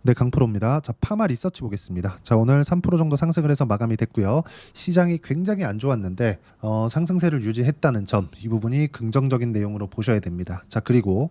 네, 강프로입니다. 자, 파마 리서치 보겠습니다. 자, 오늘 3% 정도 상승을 해서 마감이 됐고요. 시장이 굉장히 안 좋았는데 상승세를 유지했다는 점, 이 부분이 긍정적인 내용으로 보셔야 됩니다. 자, 그리고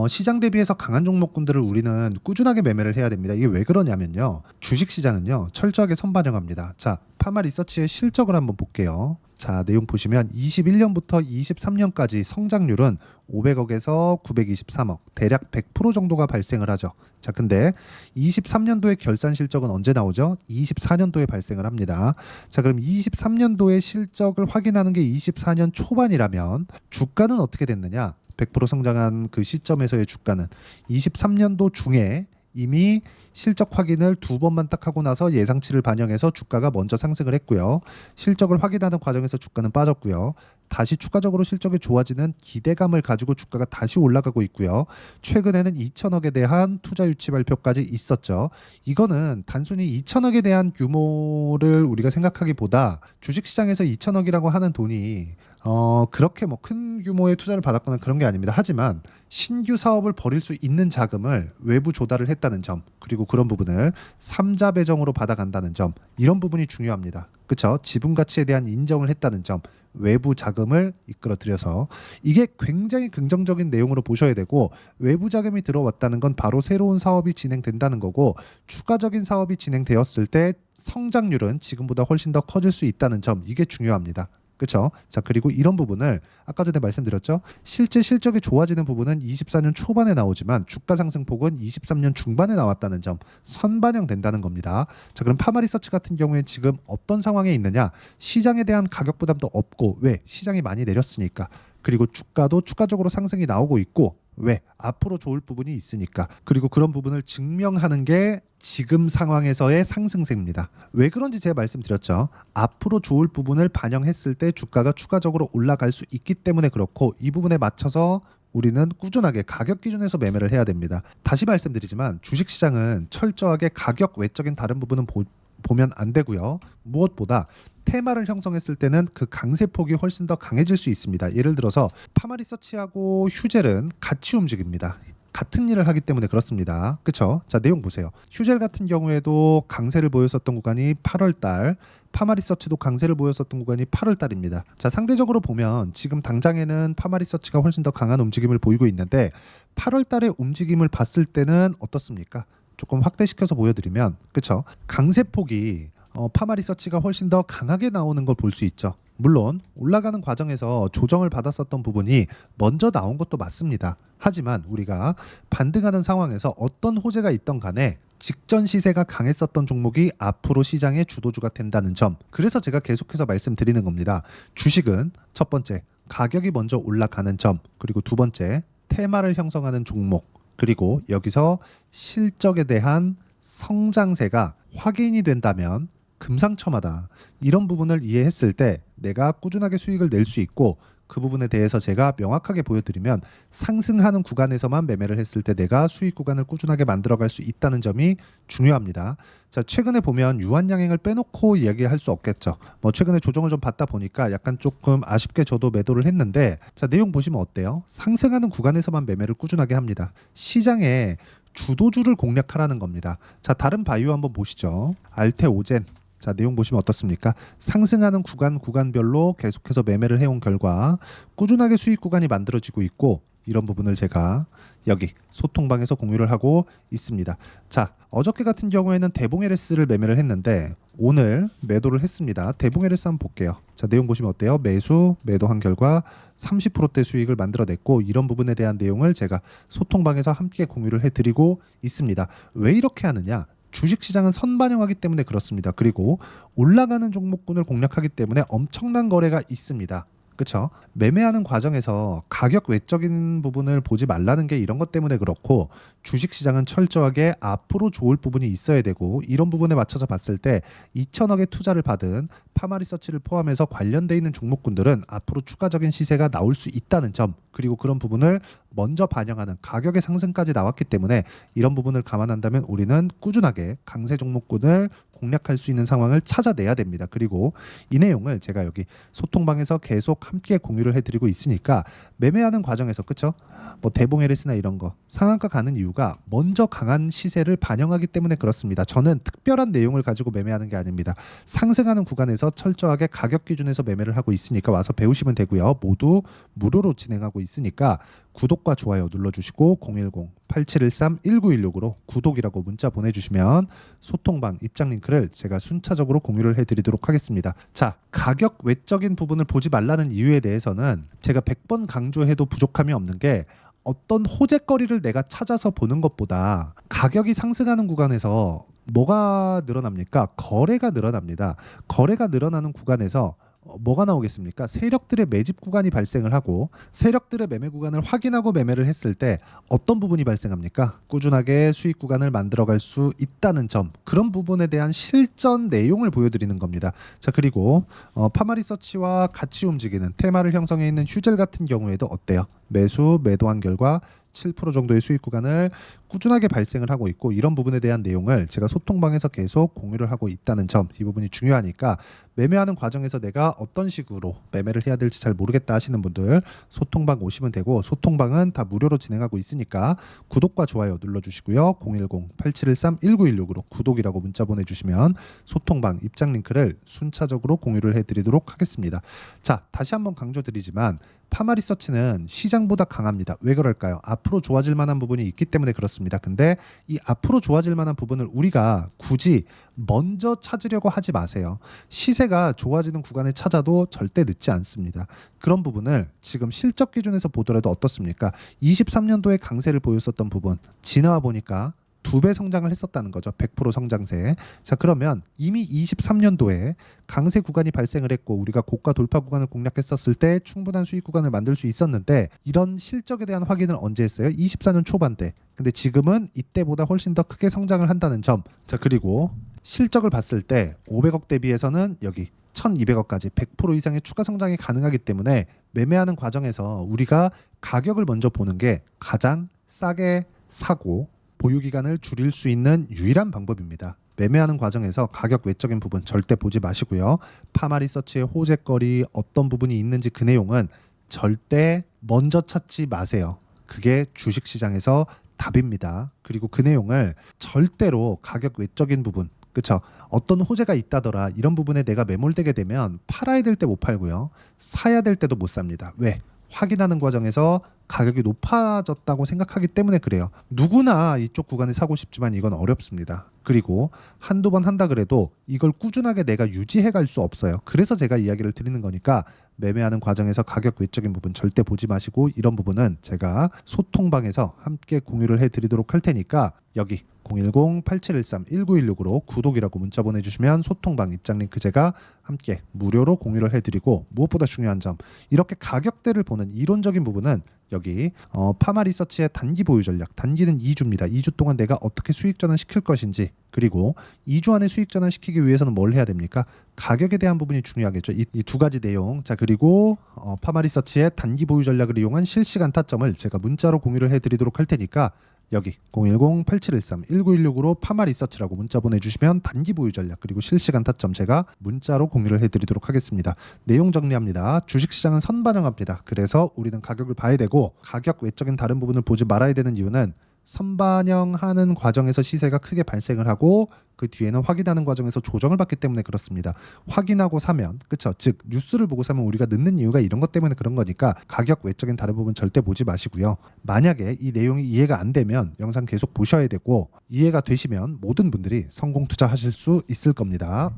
시장 대비해서 강한 종목군들을 우리는 꾸준하게 매매를 해야 됩니다. 이게 왜 그러냐면요. 주식 시장은요, 철저하게 선반영합니다. 자, 파마 리서치의 실적을 한번 볼게요. 자, 내용 보시면 21년부터 23년까지 성장률은 500억에서 923억, 대략 100% 정도가 발생을 하죠. 자, 근데 23년도의 결산 실적은 언제 나오죠? 24년도에 발생을 합니다. 자, 그럼 23년도의 실적을 확인하는 게 24년 초반이라면 주가는 어떻게 됐느냐? 100% 성장한 그 시점에서의 주가는 23년도 중에 이미 실적 확인을 2번만 딱 하고 나서 예상치를 반영해서 주가가 먼저 상승을 했고요. 실적을 확인하는 과정에서 주가는 빠졌고요. 다시 추가적으로 실적이 좋아지는 기대감을 가지고 주가가 다시 올라가고 있고요. 최근에는 2천억에 대한 투자 유치 발표까지 있었죠. 이거는 단순히 2천억에 대한 규모를 우리가 생각하기보다 주식시장에서 2천억이라고 하는 돈이 그렇게 뭐 큰 규모의 투자를 받았거나 그런 게 아닙니다. 하지만 신규 사업을 벌일 수 있는 자금을 외부 조달을 했다는 점, 그리고 그런 부분을 3자 배정으로 받아간다는 점, 이런 부분이 중요합니다. 그렇죠? 지분 가치에 대한 인정을 했다는 점, 외부 자금을 이끌어들여서 이게 굉장히 긍정적인 내용으로 보셔야 되고, 외부 자금이 들어왔다는 건 바로 새로운 사업이 진행된다는 거고, 추가적인 사업이 진행되었을 때 성장률은 지금보다 훨씬 더 커질 수 있다는 점, 이게 중요합니다. 그렇죠? 자, 그리고 이런 부분을 아까 전에 말씀드렸죠. 실제 실적이 좋아지는 부분은 24년 초반에 나오지만 주가 상승폭은 23년 중반에 나왔다는 점, 선반영된다는 겁니다. 자, 그럼 파마리서치 같은 경우에 지금 어떤 상황에 있느냐? 시장에 대한 가격 부담도 없고, 왜? 시장이 많이 내렸으니까. 그리고 주가도 추가적으로 상승이 나오고 있고, 왜? 앞으로 좋을 부분이 있으니까. 그리고 그런 부분을 증명하는 게 지금 상황에서의 상승세입니다. 왜 그런지 제가 말씀드렸죠. 앞으로 좋을 부분을 반영했을 때 주가가 추가적으로 올라갈 수 있기 때문에 그렇고, 이 부분에 맞춰서 우리는 꾸준하게 가격 기준에서 매매를 해야 됩니다. 다시 말씀드리지만 주식시장은 철저하게 가격 외적인 다른 부분은 보면 안 되고요. 무엇보다 테마를 형성했을 때는 그 강세폭이 훨씬 더 강해질 수 있습니다. 예를 들어서 파마리서치하고 휴젤은 같이 움직입니다. 같은 일을 하기 때문에 그렇습니다. 그렇죠? 자, 내용 보세요. 휴젤 같은 경우에도 강세를 보였었던 구간이 8월 달, 파마리서치도 강세를 보였었던 구간이 8월 달입니다. 자, 상대적으로 보면 지금 당장에는 파마리서치가 훨씬 더 강한 움직임을 보이고 있는데, 8월 달의 움직임을 봤을 때는 어떻습니까? 조금 확대시켜서 보여드리면, 그렇죠? 강세폭이 파마리서치가 훨씬 더 강하게 나오는 걸 볼 수 있죠. 물론 올라가는 과정에서 조정을 받았었던 부분이 먼저 나온 것도 맞습니다. 하지만 우리가 반등하는 상황에서 어떤 호재가 있던 간에 직전 시세가 강했었던 종목이 앞으로 시장의 주도주가 된다는 점, 그래서 제가 계속해서 말씀드리는 겁니다. 주식은 첫 번째, 가격이 먼저 올라가는 점, 그리고 두 번째, 테마를 형성하는 종목, 그리고 여기서 실적에 대한 성장세가 확인이 된다면 금상첨화다. 이런 부분을 이해했을 때 내가 꾸준하게 수익을 낼 수 있고, 그 부분에 대해서 제가 명확하게 보여드리면 상승하는 구간에서만 매매를 했을 때 내가 수익 구간을 꾸준하게 만들어갈 수 있다는 점이 중요합니다. 자, 최근에 보면 유한양행을 빼놓고 이야기할 수 없겠죠. 뭐 최근에 조정을 좀 받다 보니까 약간 조금 아쉽게 저도 매도를 했는데, 자, 내용 보시면 어때요? 상승하는 구간에서만 매매를 꾸준하게 합니다. 시장에 주도주를 공략하라는 겁니다. 자, 다른 바이오 한번 보시죠. 알테오젠. 자, 내용 보시면 어떻습니까? 상승하는 구간별로 계속해서 매매를 해온 결과 꾸준하게 수익 구간이 만들어지고 있고, 이런 부분을 제가 여기 소통방에서 공유를 하고 있습니다. 자, 어저께 같은 경우에는 대봉LS를 매매를 했는데 오늘 매도를 했습니다. 대봉LS 한번 볼게요. 자, 내용 보시면 어때요? 매도한 결과 30%대 수익을 만들어냈고, 이런 부분에 대한 내용을 제가 소통방에서 함께 공유를 해드리고 있습니다. 왜 이렇게 하느냐? 주식시장은 선반영하기 때문에 그렇습니다. 그리고 올라가는 종목군을 공략하기 때문에 엄청난 거래가 있습니다. 그렇죠? 매매하는 과정에서 가격 외적인 부분을 보지 말라는 게 이런 것 때문에 그렇고, 주식시장은 철저하게 앞으로 좋을 부분이 있어야 되고, 이런 부분에 맞춰서 봤을 때 2천억의 투자를 받은 파마리서치를 포함해서 관련돼 있는 종목군들은 앞으로 추가적인 시세가 나올 수 있다는 점, 그리고 그런 부분을 먼저 반영하는 가격의 상승까지 나왔기 때문에 이런 부분을 감안한다면 우리는 꾸준하게 강세 종목군을 공략할 수 있는 상황을 찾아내야 됩니다. 그리고 이 내용을 제가 여기 소통방에서 계속 함께 공유를 해드리고 있으니까 매매하는 과정에서 그쵸? 뭐 대봉 LS나 이런 거 상한가 가는 이유가 먼저 강한 시세를 반영하기 때문에 그렇습니다. 저는 특별한 내용을 가지고 매매하는 게 아닙니다. 상승하는 구간에서 철저하게 가격 기준에서 매매를 하고 있으니까 와서 배우시면 되고요. 모두 무료로 진행하고 있으니까 구독과 좋아요 눌러주시고 010-8713-1916으로 구독이라고 문자 보내주시면 소통방 입장 링크를 제가 순차적으로 공유를 해드리도록 하겠습니다. 자, 가격 외적인 부분을 보지 말라는 이유에 대해서는 제가 100번 강조해도 부족함이 없는 게 어떤 호재거리를 내가 찾아서 보는 것보다 가격이 상승하는 구간에서 뭐가 늘어납니까? 거래가 늘어납니다. 거래가 늘어나는 구간에서 뭐가 나오겠습니까? 세력들의 매집 구간이 발생을 하고 세력들의 매매 구간을 확인하고 매매를 했을 때 어떤 부분이 발생합니까? 꾸준하게 수익 구간을 만들어갈 수 있다는 점, 그런 부분에 대한 실전 내용을 보여드리는 겁니다. 자, 그리고 파마리서치와 같이 움직이는 테마를 형성해 있는 휴젤 같은 경우에도 어때요? 매수, 매도한 결과 7% 정도의 수익 구간을 꾸준하게 발생을 하고 있고, 이런 부분에 대한 내용을 제가 소통방에서 계속 공유를 하고 있다는 점, 이 부분이 중요하니까 매매하는 과정에서 내가 어떤 식으로 매매를 해야 될지 잘 모르겠다 하시는 분들 소통방 오시면 되고, 소통방은 다 무료로 진행하고 있으니까 구독과 좋아요 눌러주시고요. 010-8713-1916으로 구독이라고 문자 보내주시면 소통방 입장 링크를 순차적으로 공유를 해드리도록 하겠습니다. 자, 다시 한번 강조드리지만 파마리서치는 시장보다 강합니다. 왜 그럴까요? 앞으로 좋아질 만한 부분이 있기 때문에 그렇습니다. 근데 이 앞으로 좋아질 만한 부분을 우리가 굳이 먼저 찾으려고 하지 마세요. 시세가 좋아지는 구간을 찾아도 절대 늦지 않습니다. 그런 부분을 지금 실적 기준에서 보더라도 어떻습니까? 23년도에 강세를 보였었던 부분 지나와 보니까 2배 성장을 했었다는 거죠. 100% 성장세. 자, 그러면 이미 23년도에 강세 구간이 발생을 했고 우리가 고가 돌파 구간을 공략했었을 때 충분한 수익 구간을 만들 수 있었는데, 이런 실적에 대한 확인을 언제 했어요? 24년 초반 때. 근데 지금은 이때보다 훨씬 더 크게 성장을 한다는 점. 자, 그리고 실적을 봤을 때 500억 대비해서는 여기 1200억까지 100% 이상의 추가 성장이 가능하기 때문에 매매하는 과정에서 우리가 가격을 먼저 보는 게 가장 싸게 사고 보유기간을 줄일 수 있는 유일한 방법입니다. 매매하는 과정에서 가격 외적인 부분 절대 보지 마시고요. 파마리서치의 호재거리 어떤 부분이 있는지 그 내용은 절대 먼저 찾지 마세요. 그게 주식시장에서 답입니다. 그리고 그 내용을 절대로 가격 외적인 부분, 그쵸? 어떤 호재가 있다더라 이런 부분에 내가 매몰되게 되면 팔아야 될 때 못 팔고요. 사야 될 때도 못 삽니다. 왜? 확인하는 과정에서 가격이 높아졌다고 생각하기 때문에 그래요. 누구나 이쪽 구간에 사고 싶지만 이건 어렵습니다. 그리고 한두 번 한다 그래도 이걸 꾸준하게 내가 유지해 갈 수 없어요. 그래서 제가 이야기를 드리는 거니까 매매하는 과정에서 가격 외적인 부분 절대 보지 마시고, 이런 부분은 제가 소통방에서 함께 공유를 해드리도록 할 테니까 여기 010-8713-1916으로 구독이라고 문자 보내주시면 소통방 입장 링크 제가 함께 무료로 공유를 해드리고, 무엇보다 중요한 점, 이렇게 가격대를 보는 이론적인 부분은 여기 파마리서치의 단기 보유 전략, 단기는 2주입니다. 2주 동안 내가 어떻게 수익 전환 시킬 것인지, 그리고 2주 안에 수익 전환 시키기 위해서는 뭘 해야 됩니까? 가격에 대한 부분이 중요하겠죠. 이 두 가지 내용. 자, 그리고 파마리서치의 단기 보유 전략을 이용한 실시간 타점을 제가 문자로 공유를 해드리도록 할 테니까 여기 010-8713-1916으로 파마리서치라고 문자 보내주시면 단기 보유 전략 그리고 실시간 타점 제가 문자로 공유를 해드리도록 하겠습니다. 내용 정리합니다. 주식시장은 선반영합니다. 그래서 우리는 가격을 봐야 되고, 가격 외적인 다른 부분을 보지 말아야 되는 이유는 선반영하는 과정에서 시세가 크게 발생을 하고 그 뒤에는 확인하는 과정에서 조정을 받기 때문에 그렇습니다. 확인하고 사면, 그쵸? 즉 뉴스를 보고 사면 우리가 늦는 이유가 이런 것 때문에 그런 거니까 가격 외적인 다른 부분 절대 보지 마시고요. 만약에 이 내용이 이해가 안 되면 영상 계속 보셔야 되고, 이해가 되시면 모든 분들이 성공 투자하실 수 있을 겁니다.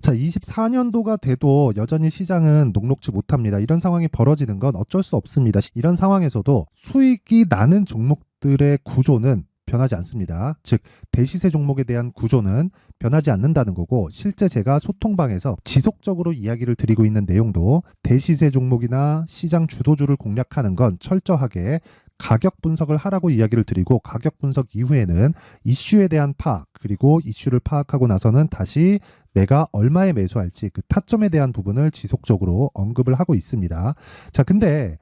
자, 24년도가 돼도 여전히 시장은 녹록지 못합니다. 이런 상황이 벌어지는 건 어쩔 수 없습니다. 이런 상황에서도 수익이 나는 종목들의 구조는 변하지 않습니다. 즉 대시세 종목에 대한 구조는 변하지 않는다는 거고, 실제 제가 소통방에서 지속적으로 이야기를 드리고 있는 내용도 대시세 종목이나 시장 주도주를 공략하는 건 철저하게 가격 분석을 하라고 이야기를 드리고, 가격 분석 이후에는 이슈에 대한 파악, 그리고 이슈를 파악하고 나서는 다시 내가 얼마에 매수할지 그 타점에 대한 부분을 지속적으로 언급을 하고 있습니다. 자, 근데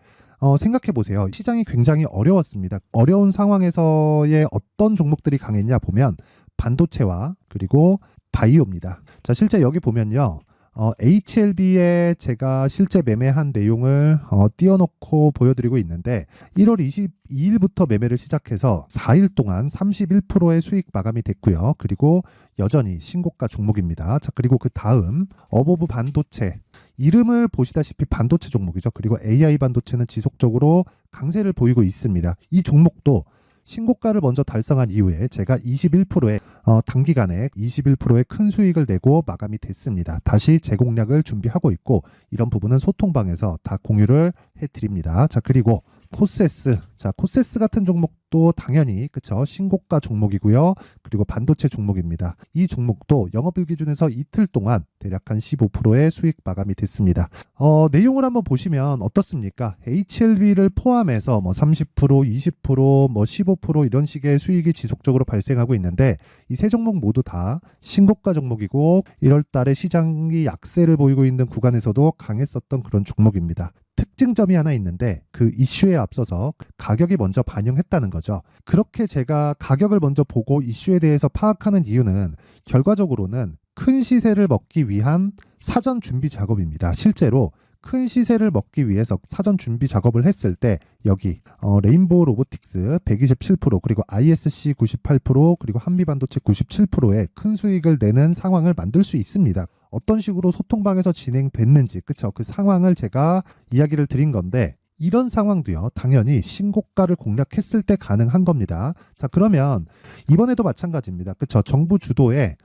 생각해 보세요. 시장이 굉장히 어려웠습니다. 어려운 상황에서의 어떤 종목들이 강했냐 보면 반도체와 그리고 바이오입니다. 자, 실제 여기 보면요. HLB에 제가 실제 매매한 내용을 띄워놓고 보여드리고 있는데 1월 22일부터 매매를 시작해서 4일 동안 31%의 수익 마감이 됐고요. 그리고 여전히 신고가 종목입니다. 자, 그리고 그 다음 어보브 반도체, 이름을 보시다시피 반도체 종목이죠. 그리고 AI 반도체는 지속적으로 강세를 보이고 있습니다. 이 종목도 신고가를 먼저 달성한 이후에 제가 21%의 단기간에 21%의 큰 수익을 내고 마감이 됐습니다. 다시 재공략을 준비하고 있고 이런 부분은 소통방에서 다 공유를 해드립니다. 자, 그리고 코세스. 자, 코세스 같은 종목도 당연히 그쵸, 신고가 종목이고요. 그리고 반도체 종목입니다. 이 종목도 영업일 기준에서 이틀 동안 대략 한 15%의 수익 마감이 됐습니다. 내용을 한번 보시면 어떻습니까? HLB를 포함해서 뭐 30%, 20%, 뭐 15% 이런 식의 수익이 지속적으로 발생하고 있는데 이 세 종목 모두 다 신고가 종목이고 1월 달에 시장이 약세를 보이고 있는 구간에서도 강했었던 그런 종목입니다. 특징점이 하나 있는데 그 이슈에 앞서서 가격이 먼저 반영했다는 거죠. 그렇게 제가 가격을 먼저 보고 이슈에 대해서 파악하는 이유는 결과적으로는 큰 시세를 먹기 위한 사전 준비 작업입니다. 실제로 큰 시세를 먹기 위해서 사전 준비 작업을 했을 때 여기 레인보우 로보틱스 127% 그리고 ISC 98% 그리고 한미반도체 97%의 큰 수익을 내는 상황을 만들 수 있습니다. 어떤 식으로 소통방에서 진행됐는지 그쵸, 그 상황을 제가 이야기를 드린 건데 이런 상황도요 당연히 신고가를 공략했을 때 가능한 겁니다. 자, 그러면 이번에도 마찬가지입니다. 그쵸, 정부 주도의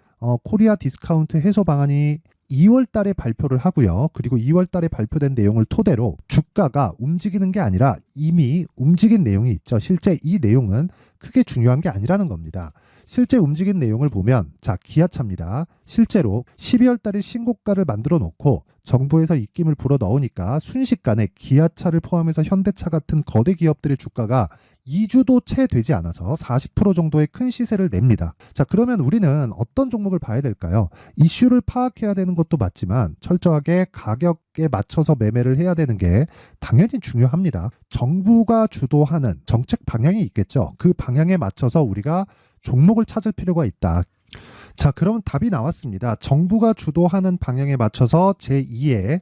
코리아 디스카운트 해소 방안이 2월 달에 발표를 하고요. 그리고 2월 달에 발표된 내용을 토대로 주가가 움직이는 게 아니라 이미 움직인 내용이 있죠. 실제 이 내용은 크게 중요한 게 아니라는 겁니다. 실제 움직인 내용을 보면 자, 기아차입니다. 실제로 12월 달에 신고가를 만들어 놓고 정부에서 입김을 불어 넣으니까 순식간에 기아차를 포함해서 현대차 같은 거대 기업들의 주가가 2주도 채 되지 않아서 40% 정도의 큰 시세를 냅니다. 자, 그러면 우리는 어떤 종목을 봐야 될까요? 이슈를 파악해야 되는 것도 맞지만 철저하게 가격에 맞춰서 매매를 해야 되는 게 당연히 중요합니다. 정부가 주도하는 정책 방향이 있겠죠. 그 방향에 맞춰서 우리가 종목을 찾을 필요가 있다. 자, 그럼 답이 나왔습니다. 정부가 주도하는 방향에 맞춰서 제2의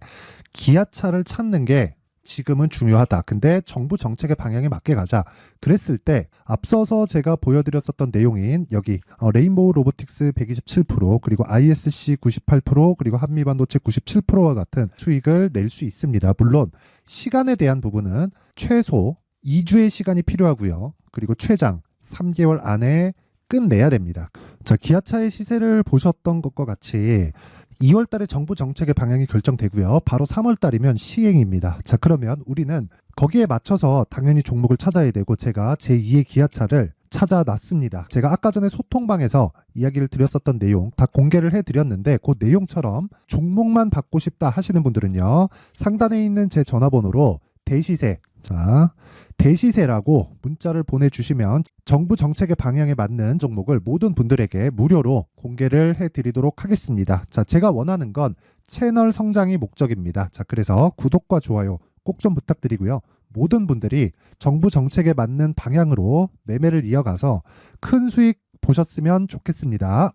기아차를 찾는 게 지금은 중요하다. 근데 정부 정책의 방향에 맞게 가자. 그랬을 때 앞서서 제가 보여드렸었던 내용인 여기 레인보우 로보틱스 127% 그리고 ISC 98% 그리고 한미반도체 97%와 같은 수익을 낼 수 있습니다. 물론 시간에 대한 부분은 최소 2주의 시간이 필요하고요. 그리고 최장 3개월 안에 끝내야 됩니다. 자, 기아차의 시세를 보셨던 것과 같이 2월 달에 정부 정책의 방향이 결정되고요. 바로 3월 달이면 시행입니다. 자, 그러면 우리는 거기에 맞춰서 당연히 종목을 찾아야 되고 제가 제2의 기아차를 찾아놨습니다. 제가 아까 전에 소통방에서 이야기를 드렸었던 내용 다 공개를 해드렸는데 그 내용처럼 종목만 받고 싶다 하시는 분들은요. 상단에 있는 제 전화번호로 대시세, 자, 대시세라고 문자를 보내주시면 정부 정책의 방향에 맞는 종목을 모든 분들에게 무료로 공개를 해드리도록 하겠습니다. 자, 제가 원하는 건 채널 성장이 목적입니다. 자, 그래서 구독과 좋아요 꼭 좀 부탁드리고요. 모든 분들이 정부 정책에 맞는 방향으로 매매를 이어가서 큰 수익 보셨으면 좋겠습니다.